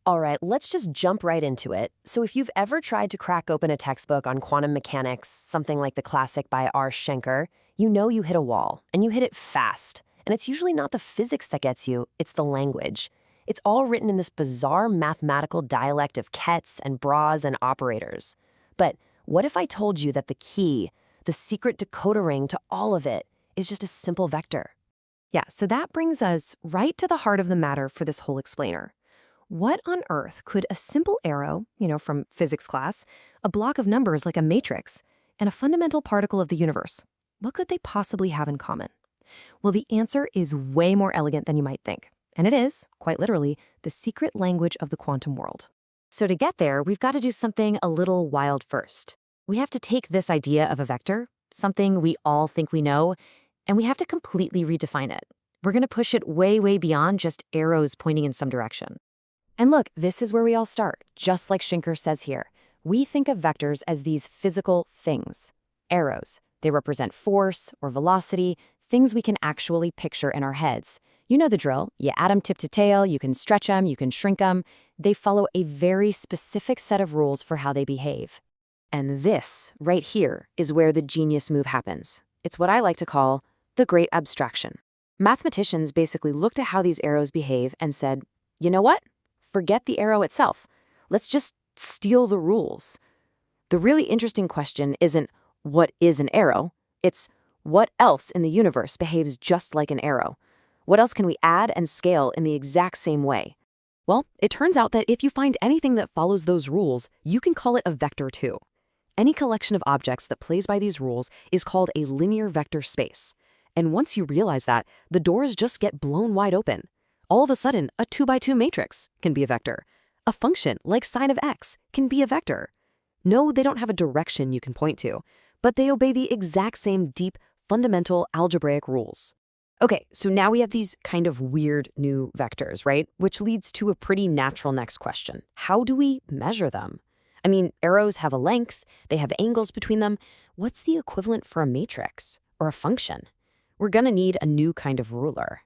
All right, let's just jump right into it. So if you've ever tried to crack open a textbook on quantum mechanics, something like the classic by R. Schenker, you know you hit a wall, and you hit it fast. And it's usually not the physics that gets you, it's the language. It's all written in this bizarre mathematical dialect of kets and bras and operators. But what if I told you that the key, the secret decoder ring to all of it, is just a simple vector? Yeah, so that brings us right to the heart of the matter for this whole explainer. What on earth could a simple arrow, from physics class, a block of numbers like a matrix, and a fundamental particle of the universe, what could they possibly have in common? Well, the answer is way more elegant than you might think. And it is, quite literally, the secret language of the quantum world. So to get there, we've got to do something a little wild first. We have to take this idea of a vector, something we all think we know, and we have to completely redefine it. We're going to push it way, way beyond just arrows pointing in some direction. And look, this is where we all start, just like Schenker says here. We think of vectors as these physical things. Arrows. They represent force or velocity, things we can actually picture in our heads. You know the drill. You add them tip to tail, you can stretch them, you can shrink them. They follow a very specific set of rules for how they behave. And this, right here, is where the genius move happens. It's what I like to call the great abstraction. Mathematicians basically looked at how these arrows behave and said, you know what? Forget the arrow itself. Let's just steal the rules. The really interesting question isn't what is an arrow? It's what else in the universe behaves just like an arrow? What else can we add and scale in the exact same way? Well, it turns out that if you find anything that follows those rules, you can call it a vector too. Any collection of objects that plays by these rules is called a linear vector space. And once you realize that, the doors just get blown wide open. All of a sudden, a 2x2 matrix can be a vector. A function like sine of x can be a vector. No, they don't have a direction you can point to, but they obey the exact same deep, fundamental algebraic rules. Okay, so now we have these kind of weird new vectors, right? Which leads to a pretty natural next question. How do we measure them? I mean, arrows have a length, they have angles between them. What's the equivalent for a matrix or a function? We're gonna need a new kind of ruler.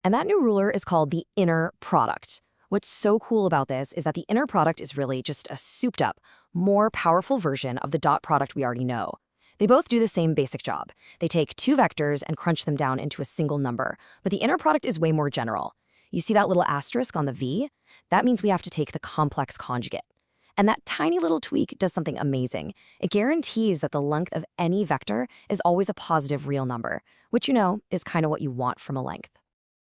And that new ruler is called the inner product. What's so cool about this is that the inner product is really just a souped up, more powerful version of the dot product we already know. They both do the same basic job. They take two vectors and crunch them down into a single number, but the inner product is way more general. You see that little asterisk on the V? That means we have to take the complex conjugate. And that tiny little tweak does something amazing. It guarantees that the length of any vector is always a positive real number, which is kind of what you want from a length.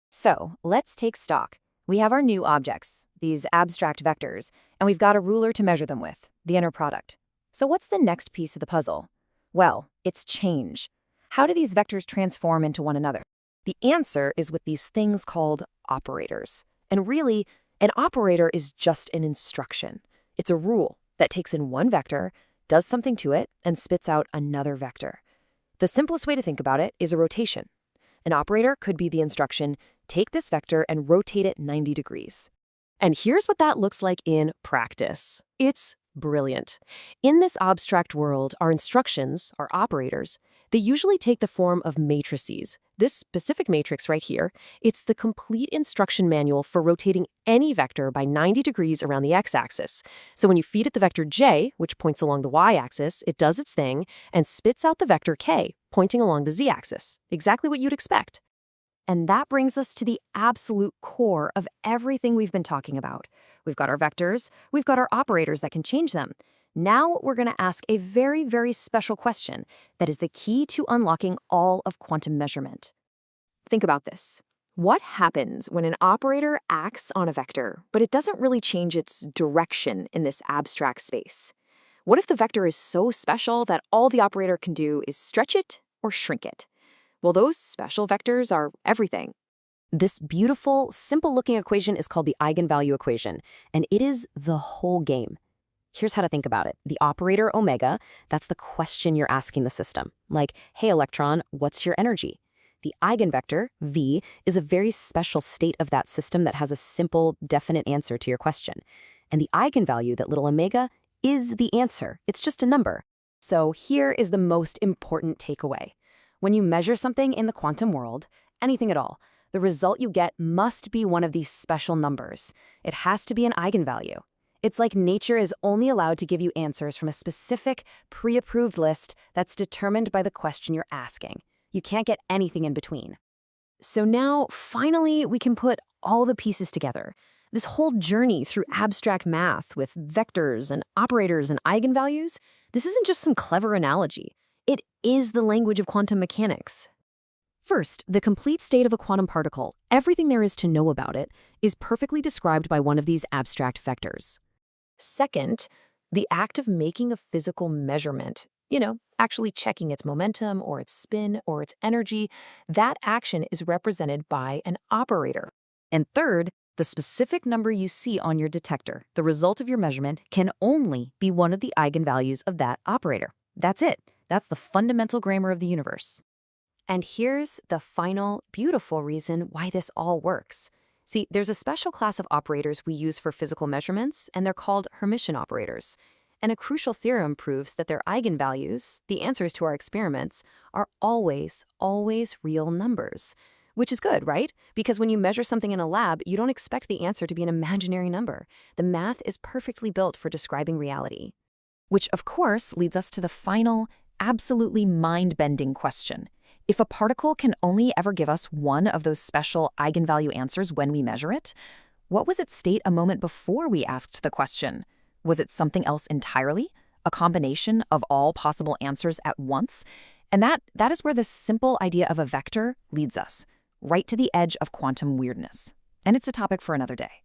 So let's take stock. We have our new objects, these abstract vectors, and we've got a ruler to measure them with, the inner product. So what's the next piece of the puzzle? Well, it's change. How do these vectors transform into one another? The answer is with these things called operators. And really, an operator is just an instruction. It's a rule that takes in one vector, does something to it, and spits out another vector. The simplest way to think about it is a rotation. An operator could be the instruction, take this vector and rotate it 90 degrees. And here's what that looks like in practice. It's brilliant. In this abstract world, our instructions, our operators, they usually take the form of matrices. This specific matrix right here, it's the complete instruction manual for rotating any vector by 90 degrees around the x-axis. So when you feed it the vector j, which points along the y-axis, it does its thing and spits out the vector k, pointing along the z-axis. Exactly what you'd expect. And that brings us to the absolute core of everything we've been talking about. We've got our vectors, we've got our operators that can change them. Now we're going to ask a very, very special question that is the key to unlocking all of quantum measurement. Think about this. What happens when an operator acts on a vector, but it doesn't really change its direction in this abstract space? What if the vector is so special that all the operator can do is stretch it or shrink it? Well, those special vectors are everything. This beautiful, simple-looking equation is called the eigenvalue equation, and it is the whole game. Here's how to think about it. The operator omega, that's the question you're asking the system. Like, hey, electron, what's your energy? The eigenvector, v, is a very special state of that system that has a simple, definite answer to your question. And the eigenvalue, that little omega, is the answer. It's just a number. So here is the most important takeaway. When you measure something in the quantum world, anything at all, The result you get must be one of these special numbers. It has to be an eigenvalue. It's like nature is only allowed to give you answers from a specific, pre-approved list that's determined by the question you're asking. You can't get anything in between. So now, finally, we can put all the pieces together. This whole journey through abstract math with vectors and operators and eigenvalues, this isn't just some clever analogy. It is the language of quantum mechanics. First, the complete state of a quantum particle, everything there is to know about it, is perfectly described by one of these abstract vectors. Second, the act of making a physical measurement, actually checking its momentum or its spin or its energy, that action is represented by an operator. And third, the specific number you see on your detector, the result of your measurement, can only be one of the eigenvalues of that operator. That's it. That's the fundamental grammar of the universe. And here's the final, beautiful reason why this all works. See, there's a special class of operators we use for physical measurements, and they're called Hermitian operators. And a crucial theorem proves that their eigenvalues, the answers to our experiments, are always real numbers. Which is good, right? Because when you measure something in a lab, you don't expect the answer to be an imaginary number. The math is perfectly built for describing reality. Which, of course, leads us to the final, absolutely mind-bending question. If a particle can only ever give us one of those special eigenvalue answers when we measure it, what was its state a moment before we asked the question? Was it something else entirely? A combination of all possible answers at once? And that is where this simple idea of a vector leads us, right to the edge of quantum weirdness. And it's a topic for another day.